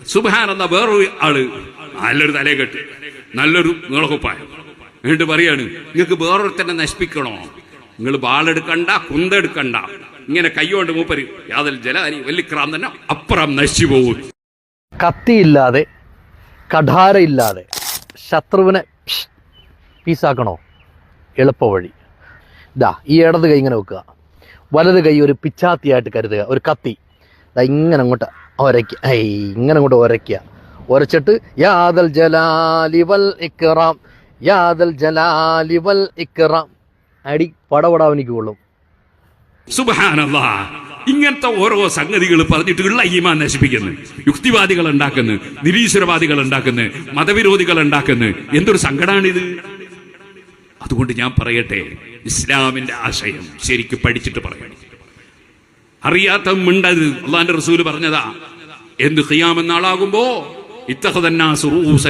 സുബ്ഹാനല്ലാഹ്. വേറൊരു ആള് നല്ലൊരു തലയെക്കെട്ട്, നല്ലൊരു നീളക്കുപ്പായം, എന്നിട്ട് പറയാണ്, നിങ്ങൾക്ക് വേറൊരുത്തന്നെ നശിപ്പിക്കണോ? നിങ്ങൾ ബാളെടുക്കണ്ട, കുന്തെടുക്കണ്ട, ഇങ്ങനെ കൈകൊണ്ട് മൂപ്പര് യാതൊരു ജലാനി വല്ലിക്രാം തന്നെ അപ്പുറം നശിച്ചു പോകും. കത്തിയില്ലാതെ കഠാരയില്ലാതെ ശത്രുവിനെ പീസാക്കണോ? എളുപ്പ വഴി ഇതാ, ഈ ഇടത് കൈ ഇങ്ങനെ വെക്കുക, വലത് കൈ ഒരു പിച്ചാത്തിയായിട്ട് കരുതുക, ഒരു കത്തി ഇതാ ഇങ്ങനെ അങ്ങോട്ട് ഒരയ്ക്കുക, ഇങ്ങനെ അങ്ങോട്ട് ഒരയ്ക്കുക. ഒരച്ചിട്ട് യാദൽ ജലാലി വൽ ഇക്റാം, യാദൽ ജലാലി വൽ ഇക്റാം, അടി പടപടാവനിക്ക് കൊള്ളും. സുബ്ഹാനല്ലാഹ്. ഇങ്ങനത്തെ ഓരോ സംഗതികൾ പറഞ്ഞിട്ടുള്ള ഈമാൻ നശിപ്പിക്കുന്നു. യുക്തിവാദികൾ ഉണ്ടാക്കുന്നു, നിരീശ്വരവാദികൾ ഉണ്ടാക്കുന്നു, മതവിരോധികൾ ഉണ്ടാക്കുന്നു. എന്തൊരു സങ്കടമാണിത്. അതുകൊണ്ട് ഞാൻ പറയട്ടെ, ഇസ്ലാമിന്റെ ആശയം ശരിക്കും പഠിച്ചിട്ട് പറയണം. അറിയാത്ത മിണ്ടത് അള്ളാന്റെ റസൂല് പറഞ്ഞതാ. എന്ത് ഖിയാമത്ത് നാളാകുമ്പോ ഇത്തഖദന്നാസു റൂസൻ